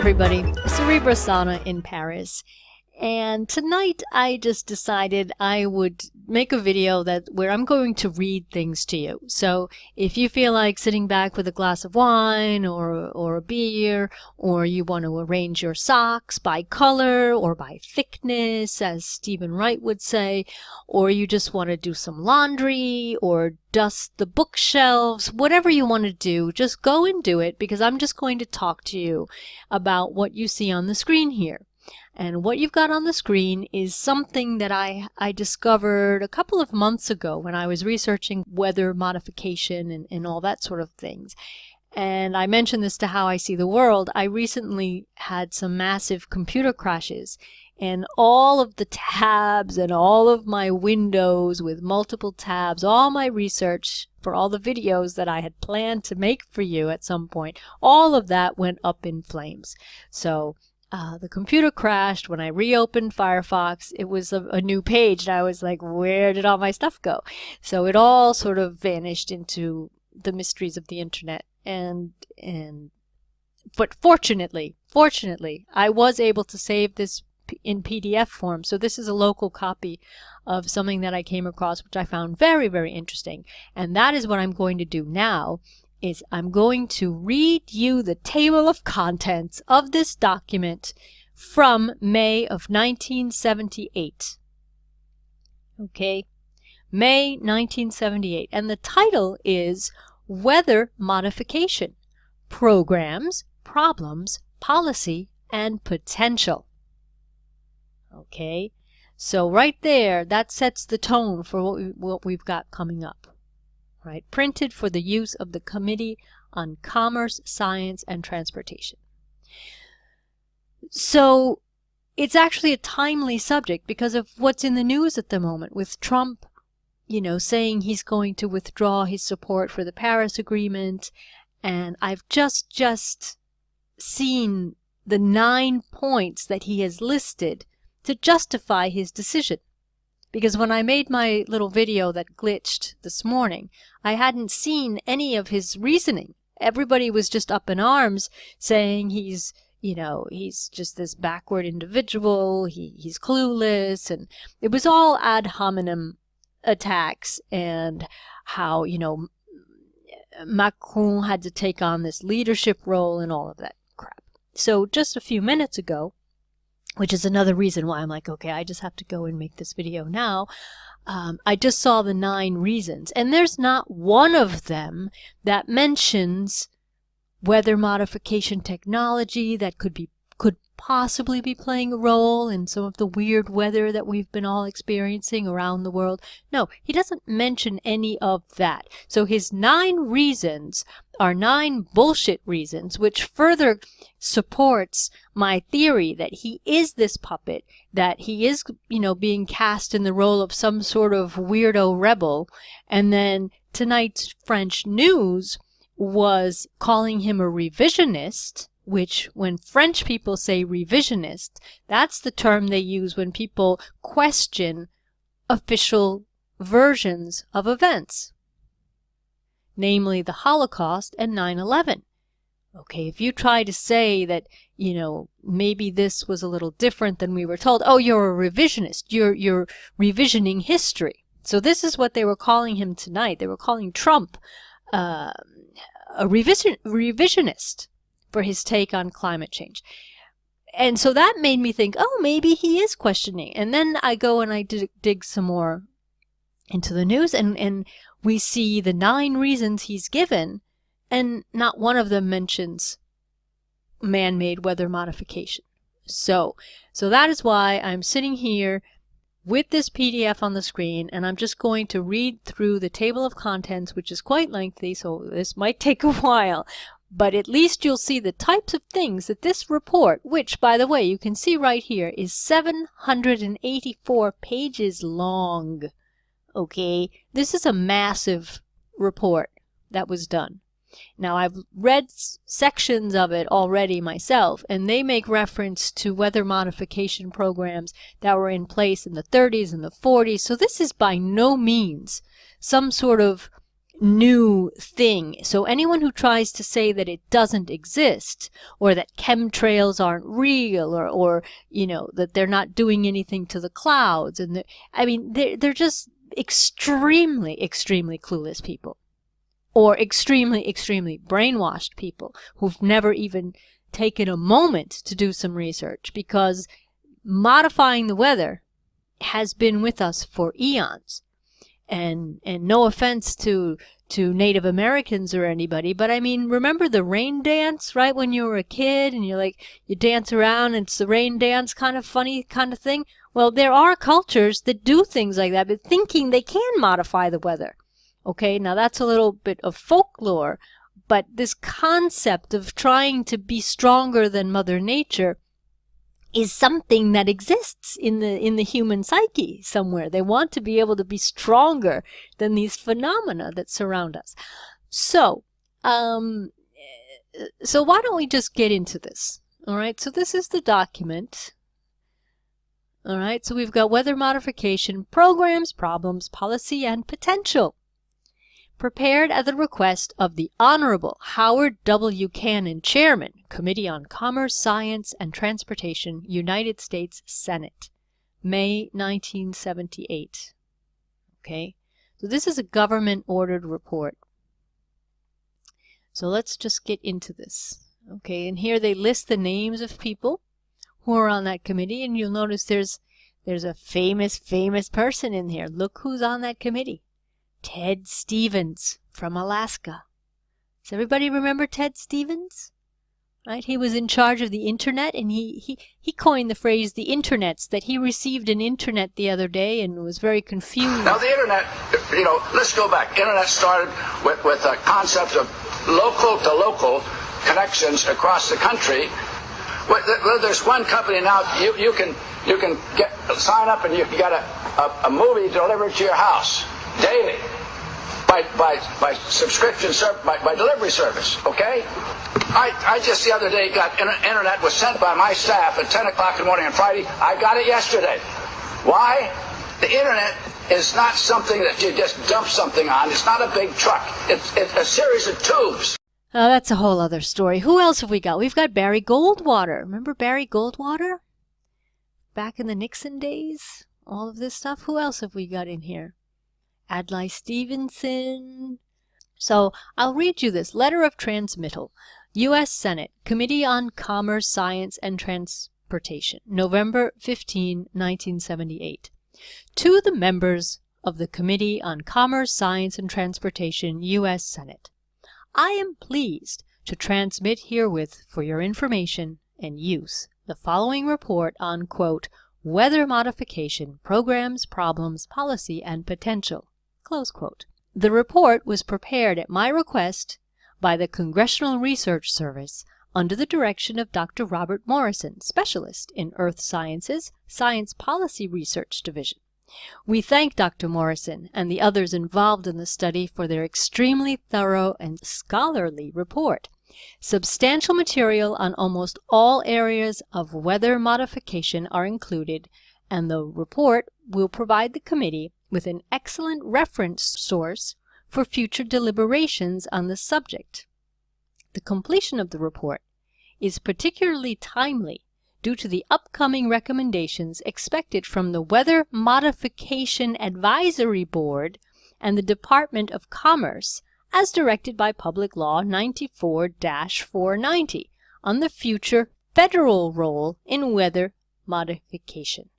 everybody, Serebra Sana in Paris, and tonight I just decided I would make a video where I'm going to read things to you. So if you feel like sitting back with a glass of wine or a beer, or you want to arrange your socks by color or by thickness, as Stephen Wright would say, or you just want to do some laundry or dust the bookshelves, whatever you want to do, just go and do it, because I'm just going to talk to you about what you see on the screen here. And what you've got on the screen is something that I discovered a couple of months ago when I was researching weather modification and all that sort of things. And I mentioned this to How I See the World. I recently had some massive computer crashes, and all of the tabs and all of my windows with multiple tabs, all my research for all the videos that I had planned to make for you at some point, all of that went up in flames. So the computer crashed. When I reopened Firefox, it was a new page, and I was like, where did all my stuff go? So it all sort of vanished into the mysteries of the internet. But fortunately, I was able to save this in PDF form. So this is a local copy of something that I came across, which I found very, very interesting. And that is what I'm going to do now. Is I'm going to read you the table of contents of this document from May of 1978. Okay, May 1978. And the title is Weather Modification: Programs, Problems, Policy, and Potential. Okay, so right there, that sets the tone for what we've got coming up. Right, printed for the use of the Committee on Commerce, Science, and Transportation. So it's actually a timely subject because of what's in the news at the moment, with Trump, saying he's going to withdraw his support for the Paris Agreement. And I've just seen the 9 points that he has listed to justify his decision. Because when I made my little video that glitched this morning, I hadn't seen any of his reasoning. Everybody was just up in arms saying he's just this backward individual, he's clueless, and it was all ad hominem attacks, and how, Macron had to take on this leadership role and all of that crap. So just a few minutes ago, which is another reason why I'm like, okay, I just have to go and make this video now. I just saw the 9 reasons, and there's not one of them that mentions weather modification technology that could possibly be playing a role in some of the weird weather that we've been all experiencing around the world. No, he doesn't mention any of that. So his 9 reasons are 9 bullshit reasons, which further supports my theory that he is this puppet, that he is, being cast in the role of some sort of weirdo rebel. And then tonight's French news was calling him a revisionist, which, when French people say revisionist, that's the term they use when people question official versions of events, namely the Holocaust and 9/11. Okay, if you try to say that, maybe this was a little different than we were told, oh, you're a revisionist, you're revisioning history. So this is what they were calling him tonight. They were calling Trump a revisionist for his take on climate change. And so that made me think, oh, maybe he is questioning. And then I go and I dig some more into the news, and we see the 9 reasons he's given, and not one of them mentions man-made weather modification. So that is why I'm sitting here with this PDF on the screen, and I'm just going to read through the table of contents, which is quite lengthy, so this might take a while. But at least you'll see the types of things that this report, which, by the way, you can see right here, is 784 pages long. Okay, this is a massive report that was done. Now, I've read sections of it already myself, and they make reference to weather modification programs that were in place in the 30s and the 40s. So this is by no means some sort of new thing. So anyone who tries to say that it doesn't exist, or that chemtrails aren't real, or you know, that they're not doing anything to the clouds, and I mean, they're just extremely clueless people, or extremely brainwashed people who've never even taken a moment to do some research, because modifying the weather has been with us for eons. And no offense to Native Americans or anybody, but I mean, remember the rain dance, right? When you were a kid and you dance around and it's the rain dance, kind of funny kind of thing. Well, there are cultures that do things like that, but thinking they can modify the weather. Okay, now that's a little bit of folklore, but this concept of trying to be stronger than Mother Nature is something that exists in the human psyche somewhere. They want to be able to be stronger than these phenomena that surround us. So, so why don't we just get into this? All right, so this is the document. All right, so we've got weather modification, programs, problems, policy, and potential. Prepared at the request of the Honorable Howard W. Cannon, Chairman, Committee on Commerce, Science, and Transportation, United States Senate, May 1978. Okay, so this is a government-ordered report. So let's just get into this. Okay, and here they list the names of people who are on that committee, and you'll notice there's a famous person in here. Look who's on that committee. Ted Stevens from Alaska. Does everybody remember Ted Stevens? Right? He was in charge of the internet, and he coined the phrase the internets, that he received an internet the other day and was very confused. Now the internet, you know, let's go back. Internet started with a concept of local to local connections across the country. Well, there's one company now, you can sign up and you get a movie delivered to your house daily by subscription, by delivery service, okay? I just the other day got internet was sent by my staff at 10 o'clock in the morning on Friday. I got it yesterday. Why? The internet is not something that you just dump something on. It's not a big truck. It's a series of tubes. Oh, that's a whole other story. Who else have we got? We've got Barry Goldwater. Remember Barry Goldwater? Back in the Nixon days? All of this stuff. Who else have we got in here? Adlai Stevenson. So I'll read you this letter of transmittal. U.S. Senate, Committee on Commerce, Science, and Transportation, November 15, 1978. To the members of the Committee on Commerce, Science, and Transportation, U.S. Senate, I am pleased to transmit herewith for your information and use the following report on, quote, weather modification, programs, problems, policy, and potential, close quote. The report was prepared at my request by the Congressional Research Service under the direction of Dr. Robert Morrison, Specialist in Earth Sciences, Science Policy Research Division. We thank Dr. Morrison and the others involved in the study for their extremely thorough and scholarly report. Substantial material on almost all areas of weather modification are included, and the report will provide the committee with an excellent reference source for future deliberations on the subject. The completion of the report is particularly timely due to the upcoming recommendations expected from the Weather Modification Advisory Board and the Department of Commerce as directed by Public Law 94-490 on the future federal role in weather modification.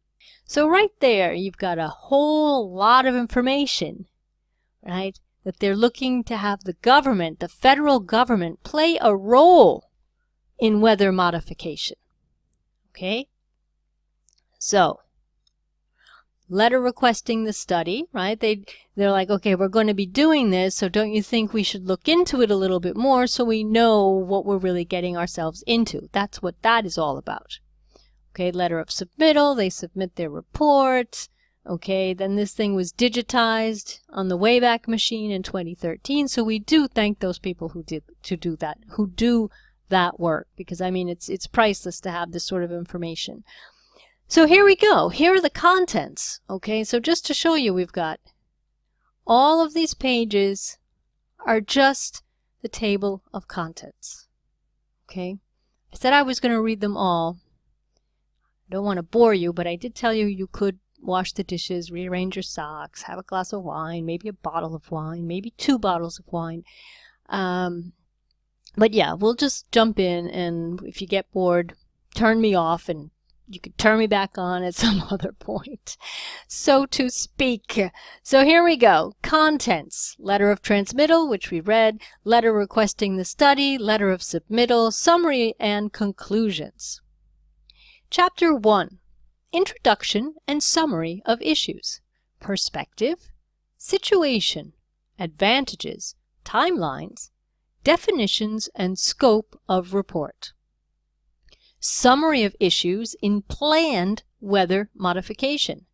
So right there, you've got a whole lot of information, right, that they're looking to have the government, the federal government, play a role in weather modification. Okay? So, letter requesting the study, right? They're like, okay, we're going to be doing this, so don't you think we should look into it a little bit more so we know what we're really getting ourselves into? That's what that is all about. Okay, letter of submittal, they submit their report. Okay, then this thing was digitized on the Wayback Machine in 2013, so we do thank those people who do that work, because I mean it's priceless to have this sort of information. So here we go. Here are the contents. Okay, so just to show you, we've got all of these pages are just the table of contents. Okay? I said I was going to read them all. I don't want to bore you, but I did tell you you could wash the dishes, rearrange your socks, have a glass of wine, maybe a bottle of wine, maybe 2 bottles of wine. But yeah, we'll just jump in, and if you get bored, turn me off, and you could turn me back on at some other point, so to speak. So here we go. Contents. Letter of transmittal, which we read. Letter requesting the study. Letter of submittal. Summary and conclusions. Chapter 1. Introduction and summary of issues. Perspective. Situation. Advantages. Timelines. Definitions and scope of report. Summary of issues in planned weather modification.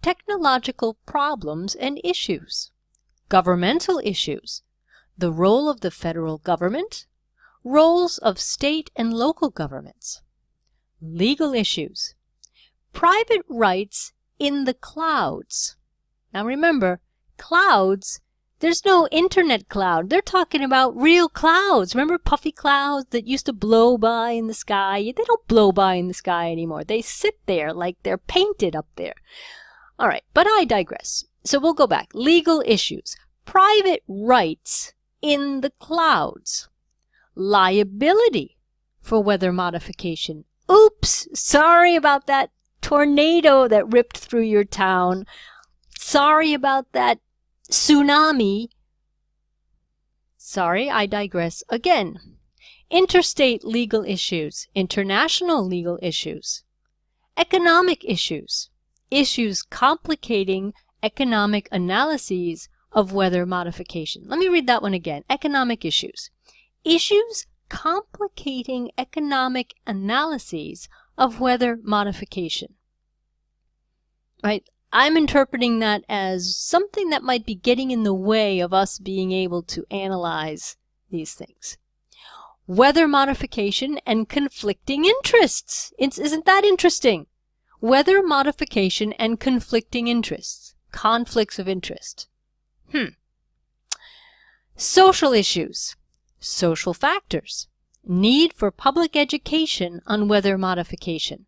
Technological problems and issues. Governmental issues. The role of the federal government. Roles of state and local governments. Legal issues. Private rights in the clouds. Now remember, clouds, there's no internet cloud. They're talking about real clouds. Remember puffy clouds that used to blow by in the sky? They don't blow by in the sky anymore. They sit there like they're painted up there. All right, but I digress. So we'll go back. Legal issues. Private rights in the clouds. Liability for weather modification. Oops, sorry about that tornado that ripped through your town. Sorry about that tsunami. Sorry, I digress again. Interstate legal issues, international legal issues, economic issues, issues complicating economic analyses of weather modification. Let me read that one again. Economic issues. Issues complicating economic analyses of weather modification. Right? I'm interpreting that as something that might be getting in the way of us being able to analyze these things. Weather modification and conflicting interests. Isn't that interesting? Weather modification and conflicting interests. Conflicts of interest. Social issues. Social factors. Need for public education on weather modification.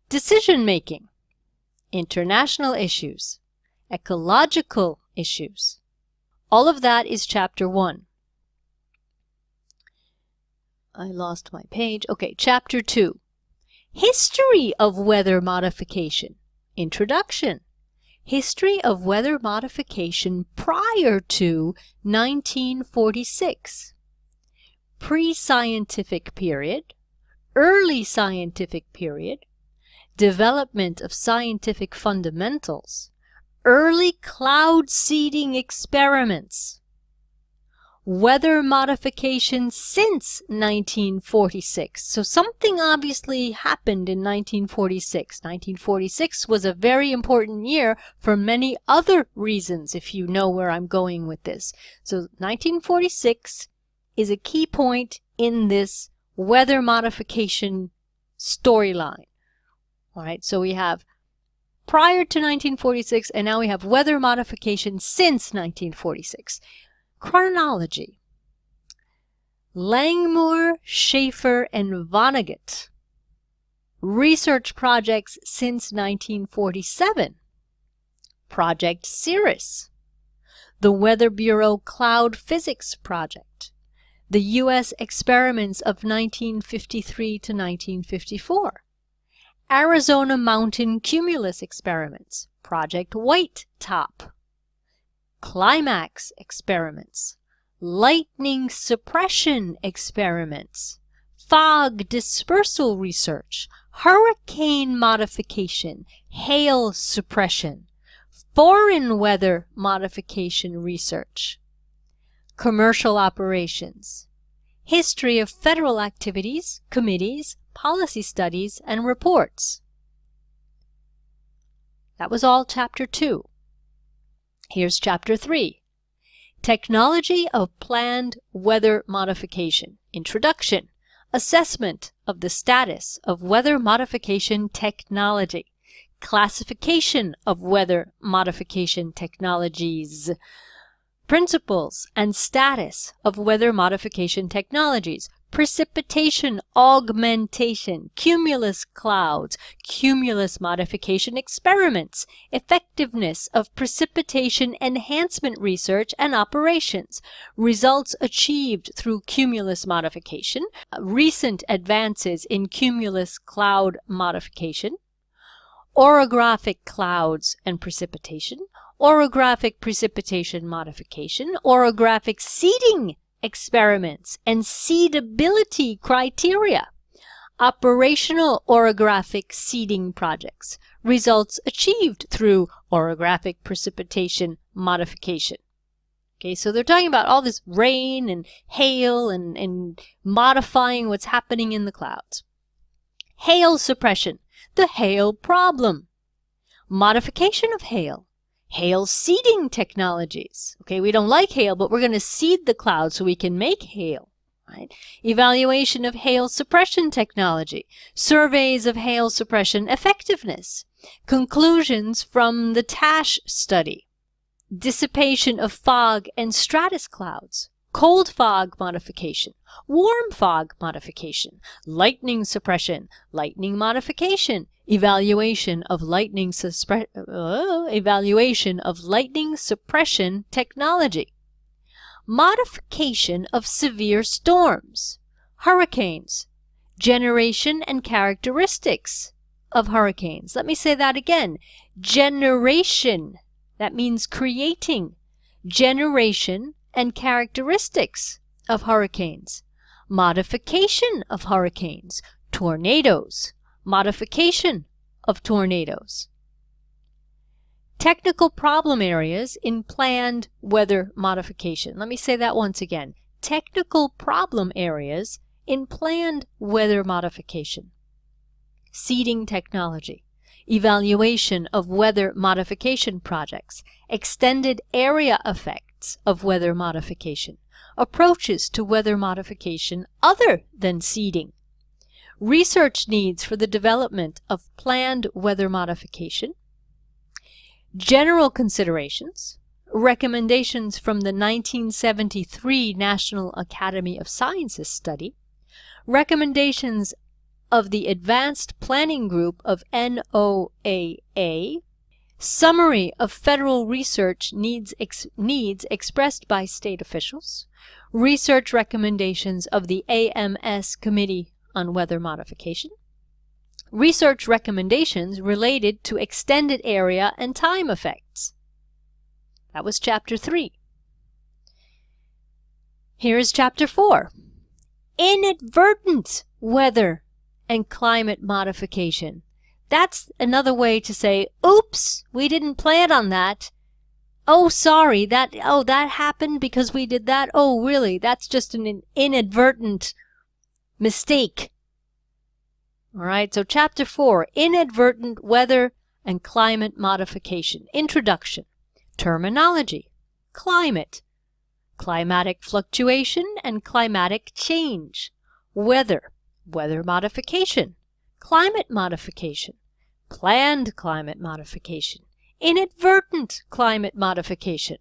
Decision making. International issues, ecological issues. All of that is Chapter 1. I lost my page. Okay, Chapter 2. History of weather modification. Introduction. History of weather modification prior to 1946. Pre-scientific period, early scientific period, development of scientific fundamentals, early cloud seeding experiments, weather modification since 1946. So something obviously happened in 1946. 1946 was a very important year for many other reasons, if you know where I'm going with this. So 1946 is a key point in this weather modification storyline. All right, so we have prior to 1946, and now we have weather modification since 1946. Chronology. Langmuir, Schaefer, and Vonnegut. Research projects since 1947. Project Cirrus. The Weather Bureau Cloud Physics Project. The U.S. experiments of 1953 to 1954. Arizona Mountain Cumulus experiments, Project White Top. Climax experiments, lightning suppression experiments, fog dispersal research, hurricane modification, hail suppression, foreign weather modification research, commercial operations, history of federal activities, committees, policy studies, and reports. That was all Chapter 2. Here's Chapter 3. Technology of planned weather modification. Introduction. Assessment of the status of weather modification technology. Classification of weather modification technologies. Principles and status of weather modification technologies. Precipitation augmentation, cumulus clouds, cumulus modification experiments, effectiveness of precipitation enhancement research and operations, results achieved through cumulus modification, recent advances in cumulus cloud modification, orographic clouds and precipitation, orographic precipitation modification, orographic seeding experiments and seedability criteria, operational orographic seeding projects, results achieved through orographic precipitation modification. Okay, so they're talking about all this rain and hail and modifying what's happening in the clouds. Hail suppression, the hail problem, modification of hail, hail seeding technologies. Okay, we don't like hail, but we're going to seed the clouds so we can make hail. Right? Evaluation of hail suppression technology, surveys of hail suppression effectiveness, conclusions from the TASH study, dissipation of fog and stratus clouds, cold fog modification, warm fog modification, lightning suppression, lightning modification, evaluation of lightning suppression technology, modification of severe storms, hurricanes, generation and characteristics of hurricanes. Let me say that again. Generation, that means creating. Generation and characteristics of hurricanes, modification of hurricanes, tornadoes, modification of tornadoes. Technical problem areas in planned weather modification. Let me say that once again. Technical problem areas in planned weather modification. Seeding technology, evaluation of weather modification projects, extended area effects of weather modification, approaches to weather modification other than seeding, research needs for the development of planned weather modification, general considerations, recommendations from the 1973 National Academy of Sciences study, recommendations of the Advanced Planning Group of NOAA, summary of federal research needs expressed by state officials, research recommendations of the AMS Committee on Weather Modification, research recommendations related to extended area and time effects. That was Chapter 3. Here is Chapter 4. Inadvertent weather and climate modification. That's another way to say, oops, we didn't plan on that. Oh, sorry, that happened because we did that. Oh, really, that's just an inadvertent mistake. All right, so Chapter 4, Inadvertent Weather and Climate Modification. Introduction. Terminology. Climate. Climatic fluctuation and climatic change. Weather. Weather modification. Climate modification. Planned climate modification. Inadvertent climate modification.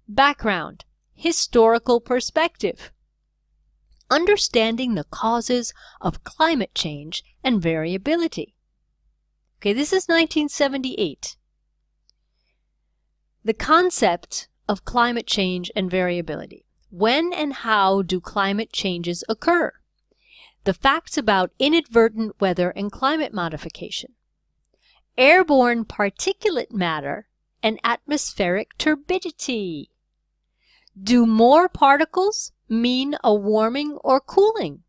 Background. Historical perspective. Understanding the causes of climate change and variability. Okay, this is 1978. The concept of climate change and variability. When and how do climate changes occur? The facts about inadvertent weather and climate modification. Airborne particulate matter and atmospheric turbidity. Do more particles mean a warming or cooling?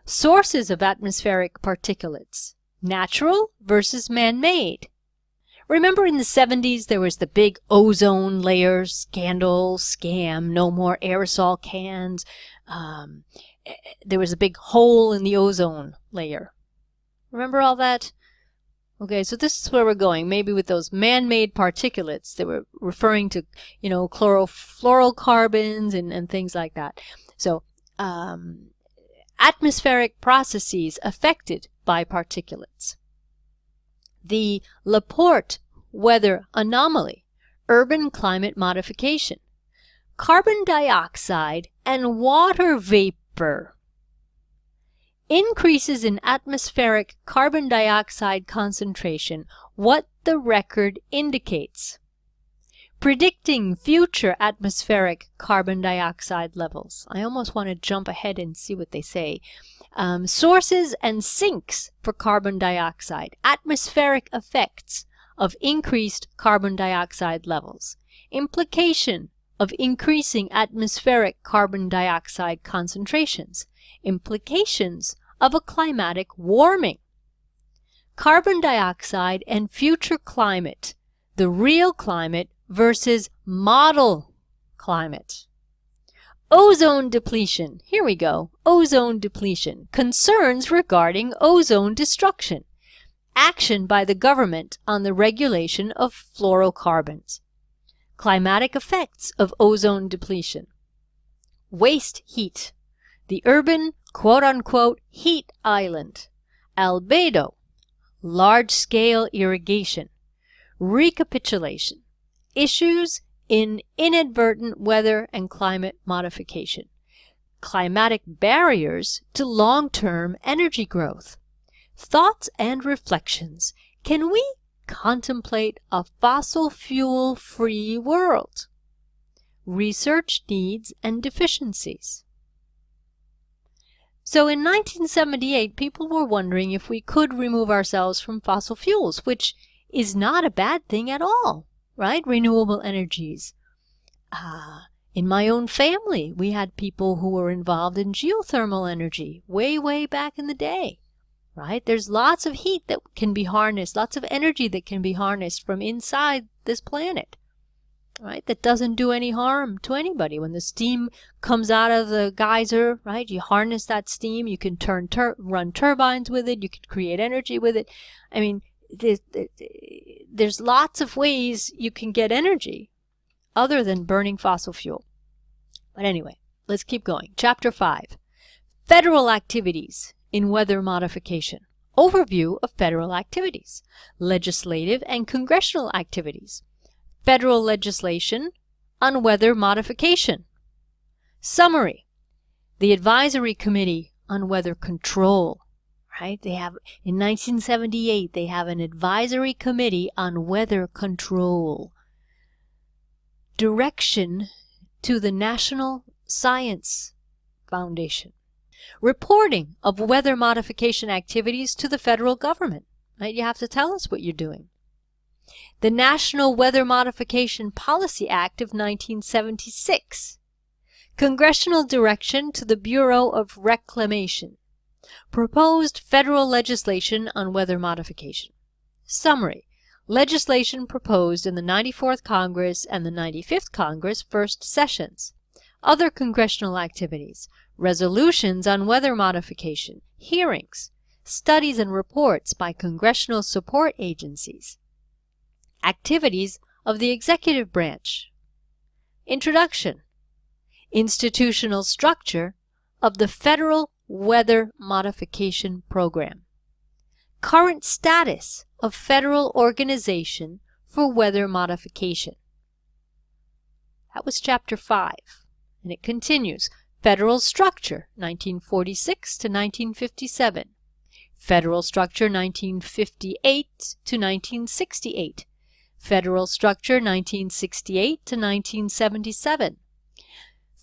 Sources of atmospheric particulates. Natural versus man-made. Remember in the 70s there was the big ozone layer scandal, scam, no more aerosol cans. There was a big hole in the ozone layer. Remember all that? Okay, so this is where we're going. Maybe with those man-made particulates, they were referring to, chlorofluorocarbons and things like that. So, atmospheric processes affected by particulates. The Laporte weather anomaly, urban climate modification. carbon dioxide and water vapor. Increases in atmospheric carbon dioxide concentration, what the record indicates. Predicting future atmospheric carbon dioxide levels. I almost want to jump ahead and see what they say. Sources and sinks for carbon dioxide. Atmospheric effects of increased carbon dioxide levels. Implication of increasing atmospheric carbon dioxide concentrations. Implications of a climatic warming. Carbon dioxide and future climate. The real climate versus model climate. Ozone depletion. Here we go. Ozone depletion. Concerns regarding ozone destruction. Action by the government on the regulation of fluorocarbons. Climatic effects of ozone depletion. Waste heat. The urban quote-unquote heat island. Albedo. Large-scale irrigation. Recapitulation. Issues in inadvertent weather and climate modification. Climatic barriers to long-term energy growth. Thoughts and reflections. Can we contemplate a fossil fuel-free world? Research needs and deficiencies. So in 1978, people were wondering if we could remove ourselves from fossil fuels, which is not a bad thing at all, right? Renewable energies. In my own family, we had people who were involved in geothermal energy way, way back in the day, right? There's lots of heat that can be harnessed, lots of energy that can be harnessed from inside this planet, right? That doesn't do any harm to anybody. When the steam comes out of the geyser, right? You harness that steam, you can run turbines with it, you can create energy with it. I mean, there's lots of ways you can get energy other than burning fossil fuel. But anyway, let's keep going. Chapter 5. Federal activities in weather modification. Overview of federal activities. Legislative and congressional activities. Federal legislation on weather modification. Summary. The Advisory Committee on Weather Control. Right? They have, in 1978, they have an advisory committee on weather control. Direction to the National Science Foundation. Reporting of weather modification activities to the federal government. Right? You have to tell us what you're doing. The National Weather Modification Policy Act of 1976. Congressional direction to the Bureau of Reclamation. Proposed federal legislation on weather modification. Summary. Legislation proposed in the 94th Congress and the 95th Congress first sessions. Other congressional activities. Resolutions on weather modification. Hearings. Studies and reports by congressional support agencies. Activities of the executive branch. Introduction. Institutional structure of the Federal Weather Modification Program. Current status of Federal Organization for Weather Modification. That was Chapter 5. And it continues. Federal structure, 1946 to 1957. Federal structure, 1958 to 1968. Federal structure, 1968 to 1977.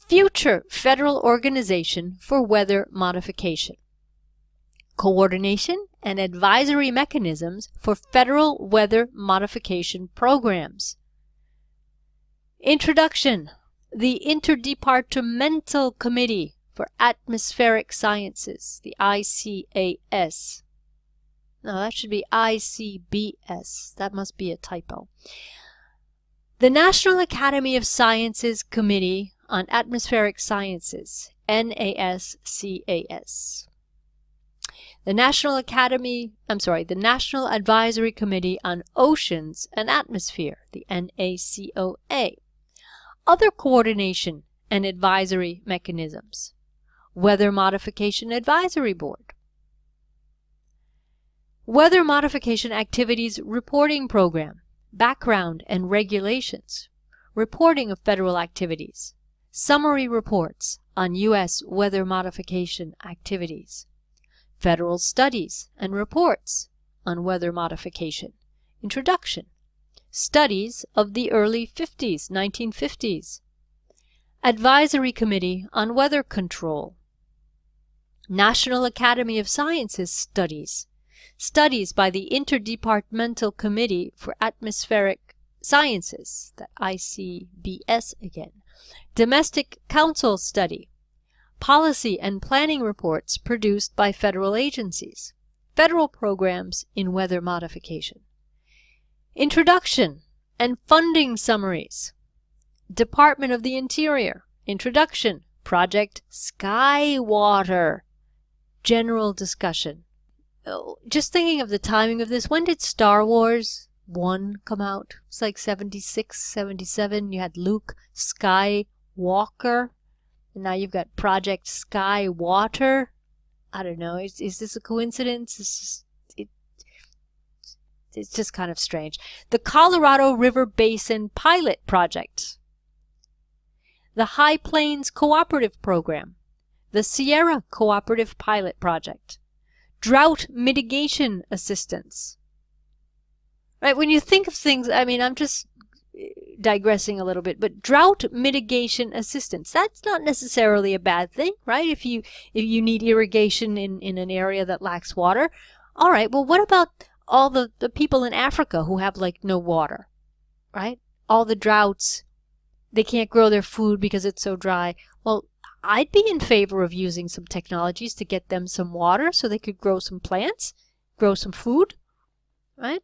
Future Federal Organization for Weather Modification. Coordination and advisory mechanisms for federal weather modification programs. Introduction. The Interdepartmental Committee for Atmospheric Sciences, the ICAS. No, that should be ICBS. That must be a typo. The National Academy of Sciences Committee on Atmospheric Sciences, NASCAS. The National Advisory Committee on Oceans and Atmosphere, the NACOA. Other coordination and advisory mechanisms. Weather Modification Advisory Board. Weather Modification Activities Reporting Program. Background and regulations. Reporting of federal activities. Summary reports on U.S. weather modification activities. Federal studies and reports on weather modification. Introduction. Studies of the early 50s, 1950s. Advisory Committee on Weather Control. National Academy of Sciences studies. Studies by the Interdepartmental Committee for Atmospheric Sciences, the ICBS again. Domestic Council study. Policy and planning reports produced by federal agencies. Federal programs in weather modification. Introduction and funding summaries. Department of the Interior. Introduction. Project Skywater. General discussion. Oh, just thinking of the timing of this, when did Star Wars 1 come out? It's like 76, 77. You had Luke Skywalker. And now you've got Project Skywater. I don't know. Is this a coincidence? It's just kind of strange. The Colorado River Basin Pilot Project. The High Plains Cooperative Program. The Sierra Cooperative Pilot Project. Drought Mitigation Assistance. Right, when you think of things, I mean, I'm just digressing a little bit, but drought mitigation assistance, that's not necessarily a bad thing, right? If you need irrigation in an area that lacks water, all right, well, what about all the people in Africa who have like no water, right? All the droughts, they can't grow their food because it's so dry. Well, I'd be in favor of using some technologies to get them some water so they could grow some plants, grow some food, right?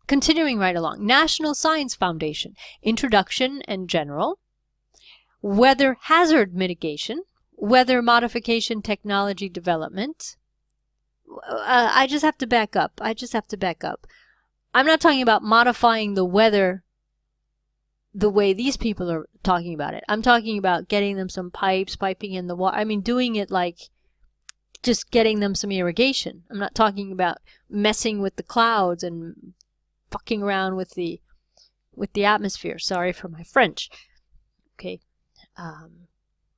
Continuing right along, National Science Foundation, Introduction and General, Weather Hazard Mitigation, Weather Modification Technology Development. I just have to back up. I'm not talking about modifying the weather the way these people are talking about it. I'm talking about getting them some pipes, piping in the water. I mean, doing it like just getting them some irrigation. I'm not talking about messing with the clouds and fucking around with the atmosphere. Sorry for my French. Okay.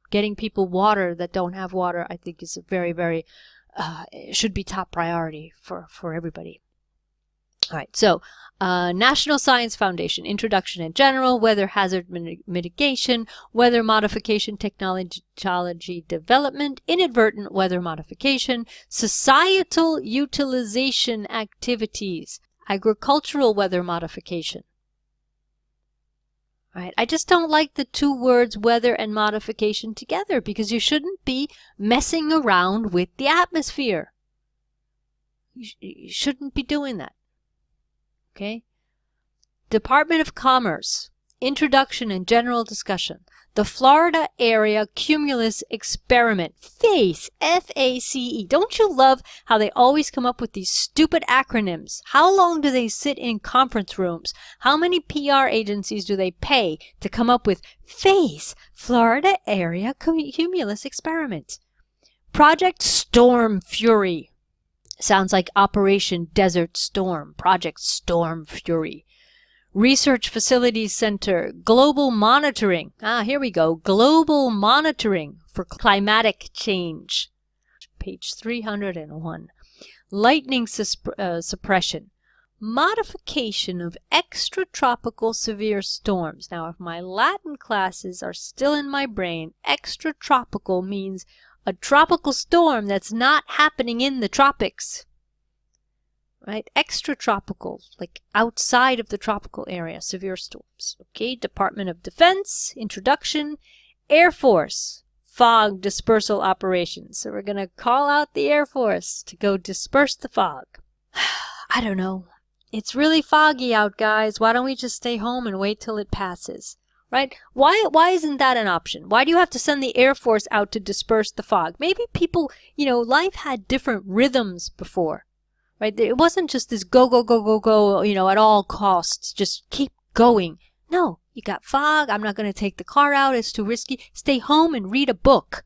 Getting people water that don't have water, I think, is a very, very should be top priority for everybody. All right, so National Science Foundation, Introduction in General, Weather Hazard Mitigation, Weather Modification Technology Development, Inadvertent Weather Modification, Societal Utilization Activities, Agricultural Weather Modification. All right, I just don't like the two words weather and modification together because you shouldn't be messing around with the atmosphere. You shouldn't be doing that. Okay? Department of Commerce, Introduction and General Discussion. The Florida Area Cumulus Experiment. FACE, F-A-C-E. Don't you love how they always come up with these stupid acronyms? How long do they sit in conference rooms? How many PR agencies do they pay to come up with FACE, Florida Area Cumulus Experiment? Project Storm Fury. Sounds like Operation Desert Storm. Project Storm Fury. Research Facilities Center. Global Monitoring. Here we go. Global Monitoring for Climatic Change. Page 301. Lightning Suppression. Modification of extratropical severe storms. Now, if my Latin classes are still in my brain, extratropical means a tropical storm that's not happening in the tropics. Right? Extratropical, like outside of the tropical area, severe storms. Okay, Department of Defense, Introduction, Air Force, Fog Dispersal Operations. So we're going to call out the Air Force to go disperse the fog. I don't know. It's really foggy out, guys. Why don't we just stay home and wait till it passes? Right? Why isn't that an option? Why do you have to send the Air Force out to disperse the fog? Maybe people, life had different rhythms before. Right? It wasn't just this go, go, go, go, go, at all costs. Just keep going. No, you got fog. I'm not going to take the car out. It's too risky. Stay home and read a book.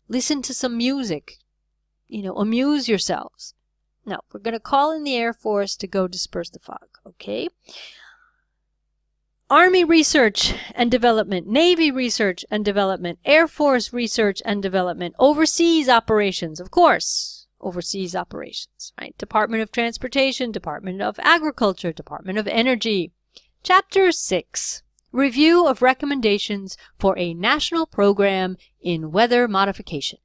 Listen to some music. Amuse yourselves. No, we're going to call in the Air Force to go disperse the fog. Okay? Army research and development, Navy research and development, Air Force research and development, overseas operations, of course, overseas operations, right? Department of Transportation, Department of Agriculture, Department of Energy. Chapter 6, Review of Recommendations for a National Program in Weather Modification.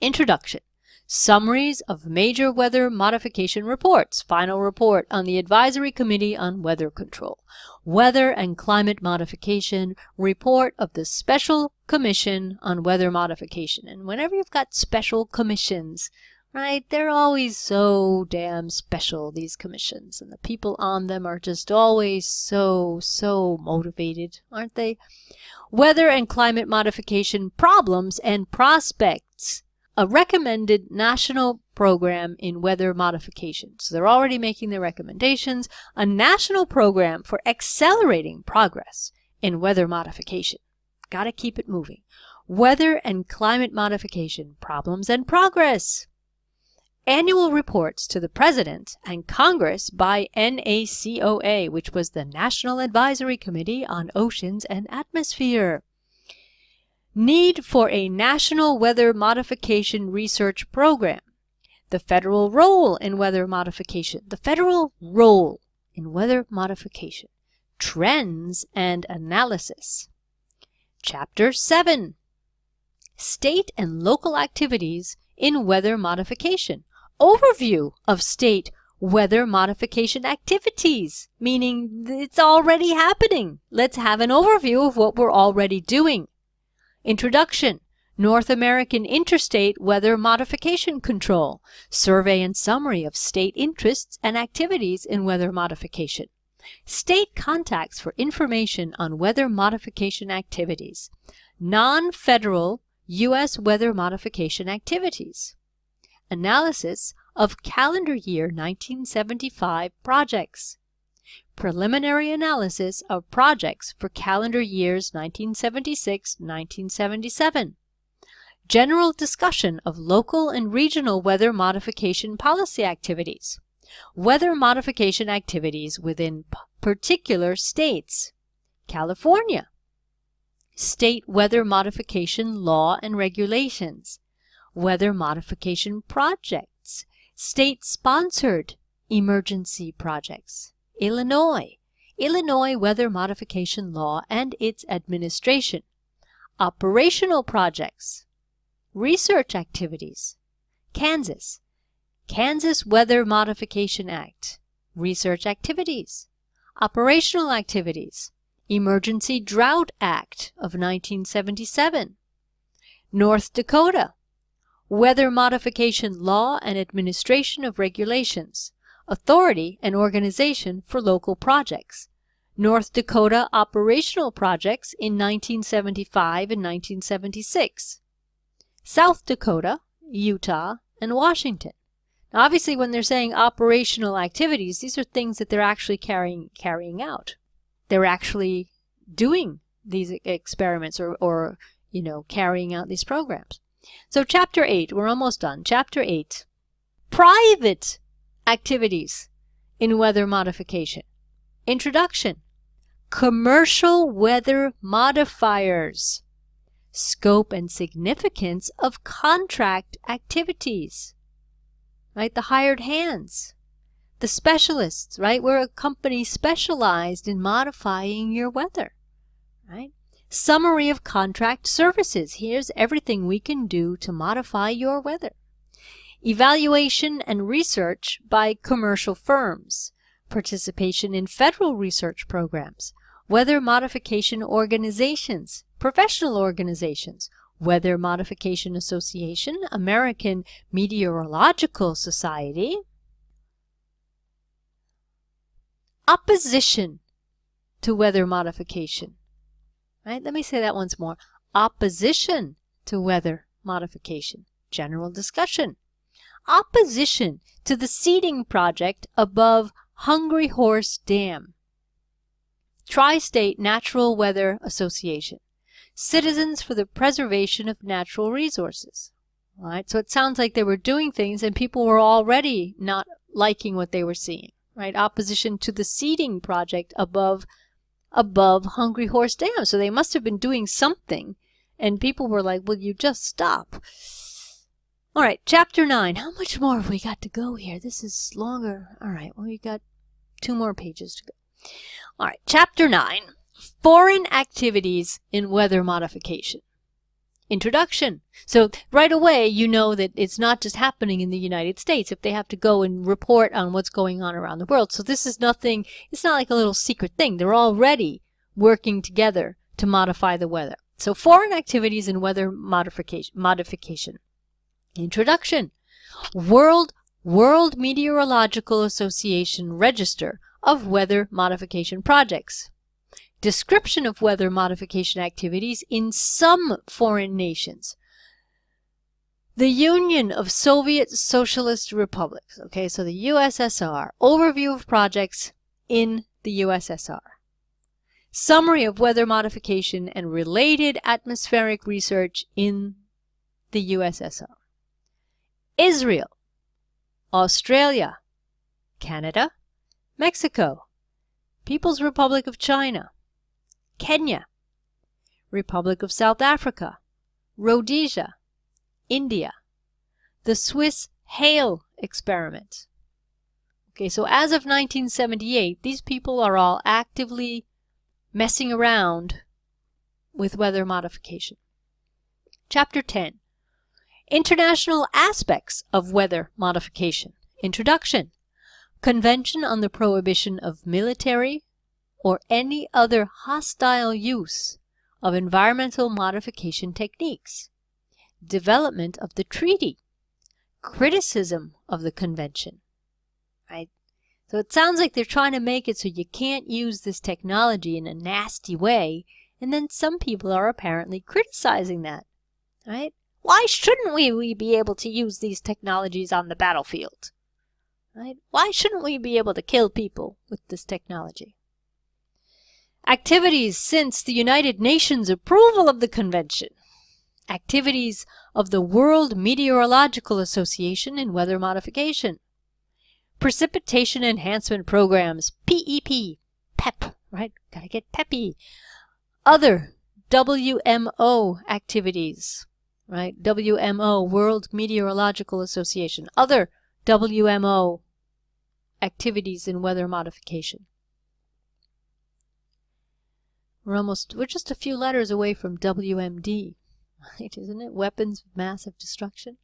Introduction. Summaries of major weather modification reports. Final report on the Advisory Committee on Weather Control. Weather and Climate Modification. Report of the Special Commission on Weather Modification. And whenever you've got special commissions, right, they're always so damn special, these commissions. And the people on them are just always so motivated, aren't they? Weather and Climate Modification Problems and Prospects. A recommended national program in weather modification. So they're already making their recommendations. A national program for accelerating progress in weather modification. Got to keep it moving. Weather and Climate Modification Problems and Progress. Annual reports to the President and Congress by NACOA, which was the National Advisory Committee on Oceans and Atmosphere. Need for a national weather modification research program. The federal role in weather modification. The federal role in weather modification. Trends and analysis. Chapter 7. State and local activities in weather modification. Overview of state weather modification activities, meaning it's already happening. Let's have an overview of what we're already doing. Introduction. North American Interstate Weather Modification Control. Survey and summary of state interests and activities in weather modification. State contacts for information on weather modification activities. Non-federal U.S. weather modification activities. Analysis of calendar year 1975 projects. Preliminary analysis of projects for calendar years 1976-1977. General discussion of local and regional weather modification policy activities. Weather modification activities within particular states. California. State weather modification law and regulations. Weather modification projects. State-sponsored emergency projects. Illinois. Illinois Weather Modification Law and its administration. Operational projects. Research activities. Kansas. Kansas Weather Modification Act. Research activities. Operational activities. Emergency Drought Act of 1977. North Dakota. Weather Modification Law and Administration of Regulations. Authority and organization for local projects. North Dakota operational projects in 1975 and 1976. South Dakota, Utah, and Washington. Now, obviously, when they're saying operational activities, these are things that they're actually carrying out. They're actually doing these experiments or carrying out these programs. So Chapter 8, we're almost done. Chapter 8, private activities in weather modification. Introduction. Commercial weather modifiers. Scope and significance of contract activities. Right? The hired hands. The specialists, right? We're a company specialized in modifying your weather. Right? Summary of contract services. Here's everything we can do to modify your weather. Evaluation and research by commercial firms. Participation in federal research programs. Weather modification organizations. Professional organizations. Weather Modification Association. American Meteorological Society. Opposition to weather modification. Right? Let me say that once more. Opposition to weather modification. General discussion. Opposition to the seeding project above Hungry Horse Dam. Tri-State Natural Weather Association. Citizens for the Preservation of Natural Resources. All right, so it sounds like they were doing things and people were already not liking what they were seeing. Right? Opposition to the seeding project above above Hungry Horse Dam. So they must have been doing something. And people were like, will you just stop? All right, Chapter 9. How much more have we got to go here? This is longer. All right, well, we got 2 more pages to go. All right, Chapter 9. Foreign activities in weather modification. Introduction. So right away, you know that it's not just happening in the United States if they have to go and report on what's going on around the world. So this is nothing, it's not like a little secret thing. They're already working together to modify the weather. So foreign activities in weather modification. Introduction. World Meteorological Association Register of Weather Modification Projects. Description of weather modification activities in some foreign nations. The Union of Soviet Socialist Republics. Okay, so the USSR. Overview of projects in the USSR. Summary of weather modification and related atmospheric research in the USSR. Israel, Australia, Canada, Mexico, People's Republic of China, Kenya, Republic of South Africa, Rhodesia, India, the Swiss hail experiment. Okay, so as of 1978, these people are all actively messing around with weather modification. Chapter 10. International aspects of weather modification. Introduction. Convention on the Prohibition of Military or any other hostile use of environmental modification techniques. Development of the treaty. Criticism of the convention. Right? So it sounds like they're trying to make it so you can't use this technology in a nasty way, and then some people are apparently criticizing that. Right? Why shouldn't we be able to use these technologies on the battlefield? Right? Why shouldn't we be able to kill people with this technology? Activities since the United Nations approval of the convention. Activities of the World Meteorological Association in weather modification. Precipitation enhancement programs, PEP, PEP, right? Gotta get peppy. Other WMO activities. Right? WMO, World Meteorological Association. Other WMO activities in weather modification. We're just a few letters away from WMD, right? Isn't it? Weapons of Massive Destruction.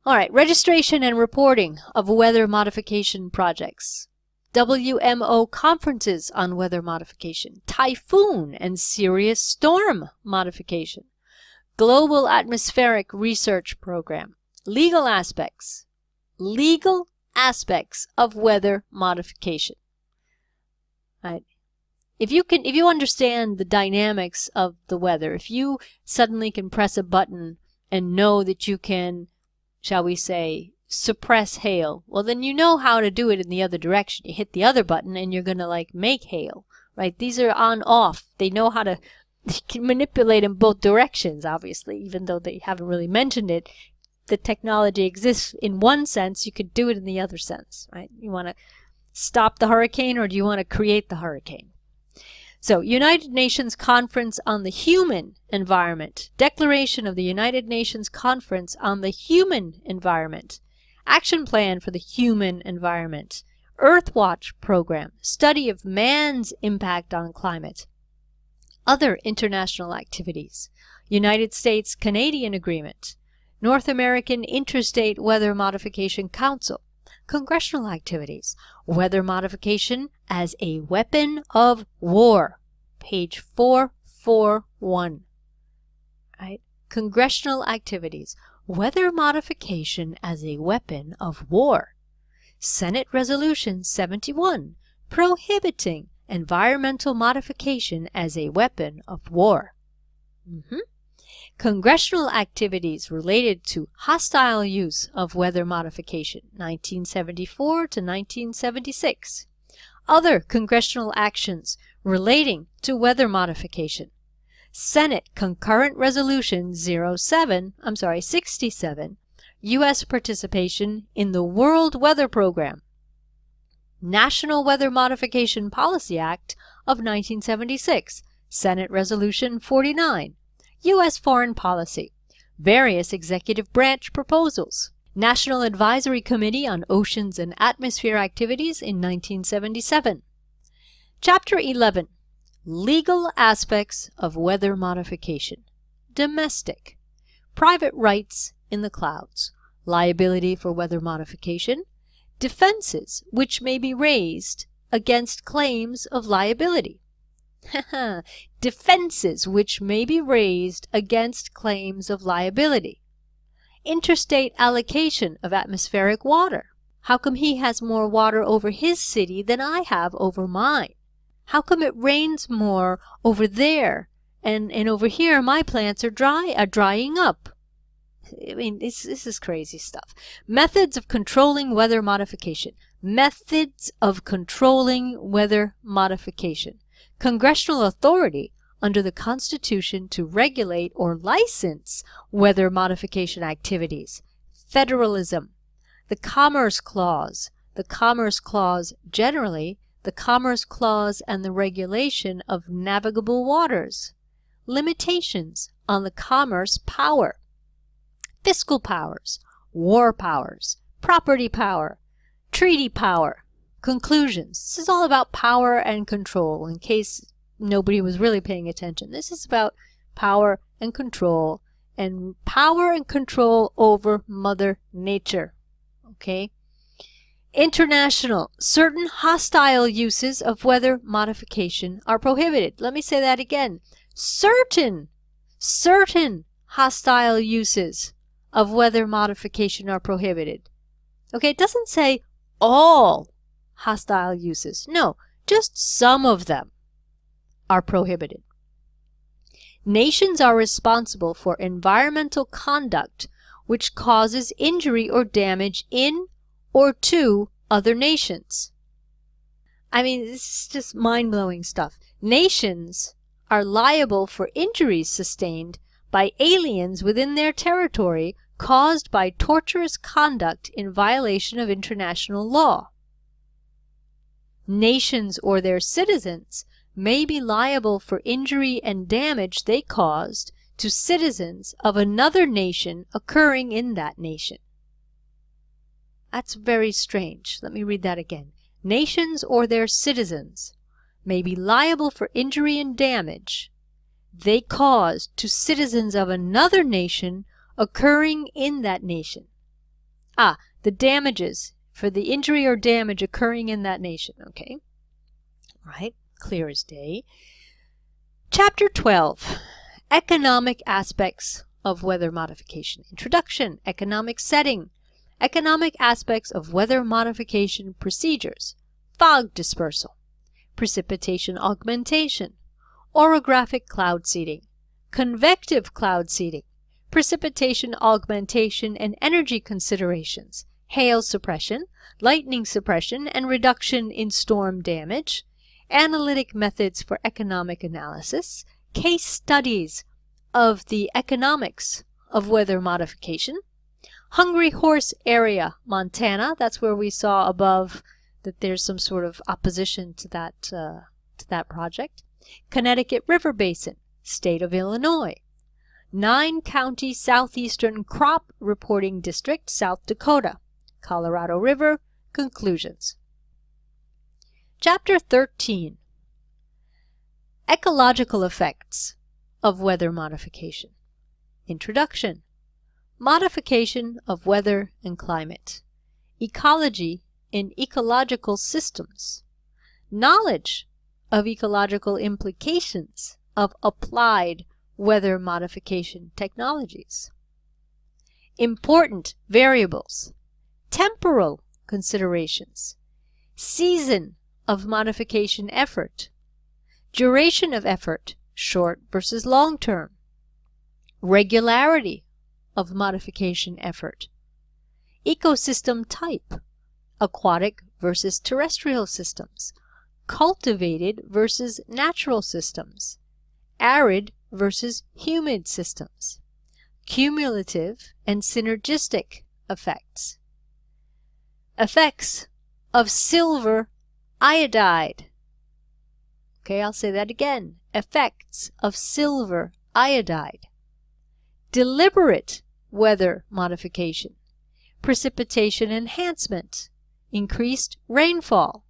All right, registration and reporting of weather modification projects. WMO conferences on weather modification. Typhoon and serious storm modification. Global Atmospheric Research Program. Legal aspects of weather modification. Right? If you understand the dynamics of the weather, if you suddenly can press a button and know that you can, shall we say, suppress hail, well then you know how to do it in the other direction. You hit the other button and you're going to like make hail, right? These are on off. They know how to they can manipulate in both directions, obviously, even though they haven't really mentioned it. The technology exists in one sense, you could do it in the other sense, right? You want to stop the hurricane or do you want to create the hurricane? So, United Nations Conference on the Human Environment. Declaration of the United Nations Conference on the Human Environment. Action Plan for the Human Environment. Earthwatch Program. Study of man's impact on climate. Other international activities. United States-Canadian Agreement. North American Interstate Weather Modification Council. Congressional activities. Weather modification as a weapon of war. Page 441. Right? Congressional activities. Weather modification as a weapon of war. Senate Resolution 71, prohibiting environmental modification as a weapon of war. Congressional activities related to hostile use of weather modification, 1974 to 1976. Other congressional actions relating to weather modification. Senate Concurrent Resolution 67, U.S. participation in the World Weather Program. National Weather Modification Policy Act of 1976, Senate Resolution 49, U.S. Foreign Policy, various executive branch proposals, National Advisory Committee on Oceans and Atmosphere Activities in 1977. Chapter 11, Legal Aspects of Weather Modification, Domestic, Private Rights in the Clouds, Liability for Weather Modification, Defenses which may be raised against claims of liability. Defenses which may be raised against claims of liability. Interstate allocation of atmospheric water. How come he has more water over his city than I have over mine? How come it rains more over there and over here my plants are drying up? I mean, this is crazy stuff. Methods of controlling weather modification. Methods of controlling weather modification. Congressional authority under the Constitution to regulate or license weather modification activities. Federalism. The Commerce Clause. The Commerce Clause generally. The Commerce Clause and the regulation of navigable waters. Limitations on the commerce power. Fiscal powers, war powers, property power, treaty power. Conclusions. This is all about power and control, in case nobody was really paying attention. This is about power and control over Mother Nature. Okay? International. Certain hostile uses of weather modification are prohibited. Let me say that again. Certain hostile uses of weather modification are prohibited. Okay, it doesn't say all hostile uses. No, just some of them are prohibited. Nations are responsible for environmental conduct which causes injury or damage in or to other nations. I mean, this is just mind-blowing stuff. Nations are liable for injuries sustained by aliens within their territory caused by torturous conduct in violation of international law. Nations or their citizens may be liable for injury and damage they caused to citizens of another nation occurring in that nation. That's very strange. Let me read that again. Nations or their citizens may be liable for injury and damage they caused to citizens of another nation occurring in that nation. The damages for the injury or damage occurring in that nation. Okay. Right. Clear as day. Chapter 12. Economic aspects of weather modification. Introduction. Economic setting. Economic aspects of weather modification procedures. Fog dispersal. Precipitation augmentation. Orographic cloud seeding. Convective cloud seeding. Precipitation augmentation and energy considerations. Hail suppression. Lightning suppression and reduction in storm damage. Analytic methods for economic analysis. Case studies of the economics of weather modification. Hungry Horse Area, Montana. That's where we saw above that there's some sort of opposition to that project. Connecticut River Basin, State of Illinois. 9-county southeastern crop reporting district, South Dakota. Colorado River. Conclusions. Chapter 13. Ecological effects of weather modification. Introduction. Modification of weather and climate. Ecology in ecological systems. Knowledge of ecological implications of applied weather modification technologies. Important variables. Temporal considerations. Season of modification effort. Duration of effort, short versus long term. Regularity of modification effort. Ecosystem type, aquatic versus terrestrial systems. Cultivated versus natural systems. Arid versus humid systems. Cumulative and synergistic effects. Effects of silver iodide. Okay, I'll say that again. Effects of silver iodide. Deliberate weather modification. Precipitation enhancement. Increased rainfall.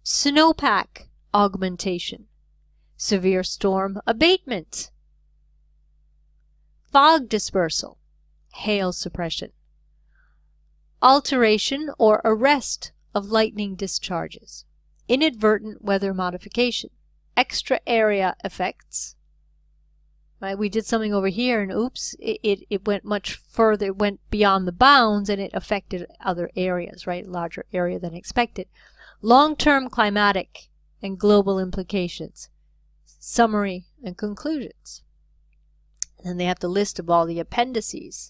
Snowpack augmentation. Severe storm abatement. Fog dispersal. Hail suppression. Alteration or arrest of lightning discharges. Inadvertent weather modification. Extra area effects. Right? We did something over here and oops, it went much further, it went beyond the bounds and it affected other areas, right? Larger area than expected. Long-term climatic and global implications. Summary and conclusions. And then they have the list of all the appendices.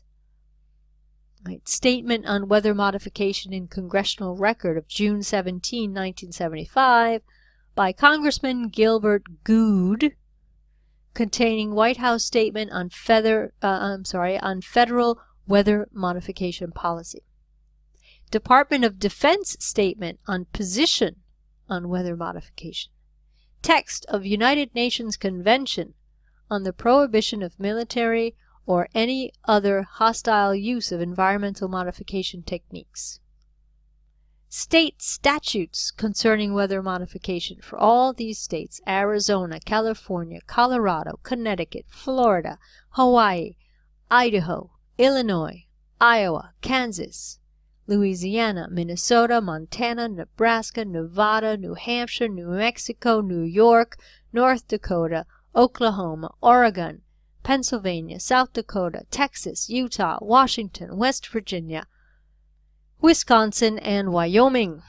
Right. Statement on weather modification in Congressional Record of June 17, 1975 by Congressman Gilbert Goode, containing White House statement on federal weather modification policy. Department of Defense statement on position on weather modification. Text of United Nations Convention on the prohibition of military or any other hostile use of environmental modification techniques. State statutes concerning weather modification for all these states: Arizona, California, Colorado, Connecticut, Florida, Hawaii, Idaho, Illinois, Iowa, Kansas, Louisiana, Minnesota, Montana, Nebraska, Nevada, New Hampshire, New Mexico, New York, North Dakota, Oklahoma, Oregon, Pennsylvania, South Dakota, Texas, Utah, Washington, West Virginia, Wisconsin, and Wyoming.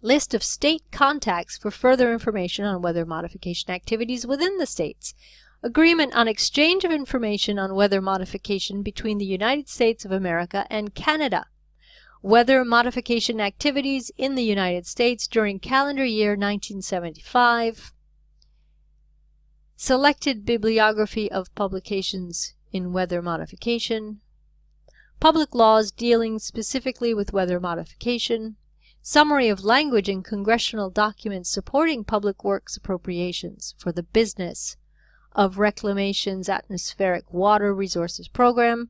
List of state contacts for further information on weather modification activities within the states. Agreement on exchange of information on weather modification between the United States of America and Canada. Weather modification activities in the United States during calendar year 1975. Selected bibliography of publications in weather modification. Public laws dealing specifically with weather modification. Summary of language in congressional documents supporting public works appropriations for the business of Reclamation's Atmospheric Water Resources Program.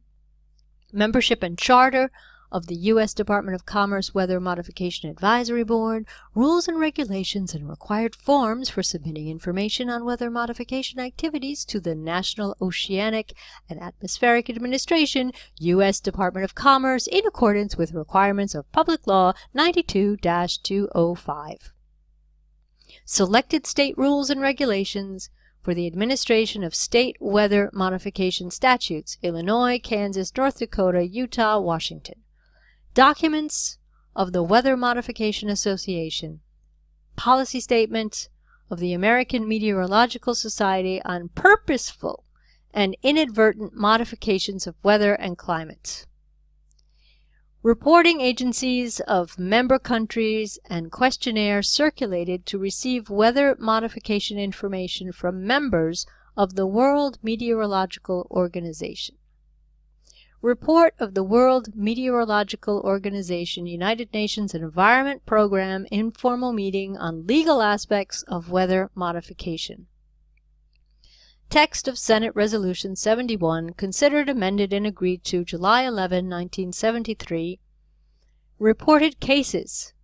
Membership and charter of the U.S. Department of Commerce Weather Modification Advisory Board, rules and regulations and required forms for submitting information on weather modification activities to the National Oceanic and Atmospheric Administration, U.S. Department of Commerce, in accordance with requirements of Public Law 92-205. Selected state rules and regulations for the administration of state weather modification statutes: Illinois, Kansas, North Dakota, Utah, Washington. Documents of the Weather Modification Association. Policy statement of the American Meteorological Society on purposeful and inadvertent modifications of weather and climate. Reporting agencies of member countries and questionnaire circulated to receive weather modification information from members of the World Meteorological Organization. Report of the World Meteorological Organization United Nations Environment Program informal meeting on legal aspects of weather modification. Text of Senate Resolution 71, considered, amended, and agreed to July 11, 1973. Reported cases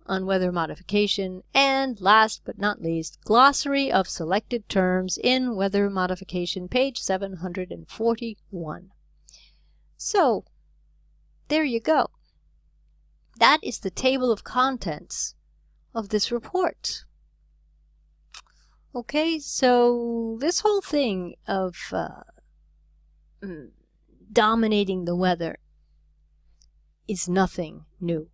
on weather modification. And last but not least, glossary of selected terms in weather modification, page 741. So, there you go. That is the table of contents of this report. Okay, so this whole thing of dominating the weather is nothing new.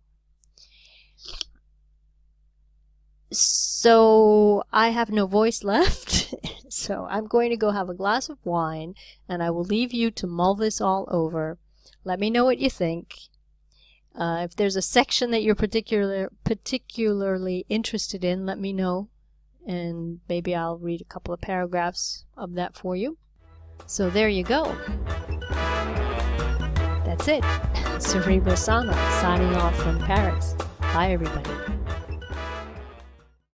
So I have no voice left, so I'm going to go have a glass of wine, and I will leave you to mull this all over. Let me know what you think. If there's a section that you're particularly interested in, let me know, and maybe I'll read a couple of paragraphs of that for you. So there you go. That's it. Serebra Sana, signing off from Paris. Bye, everybody.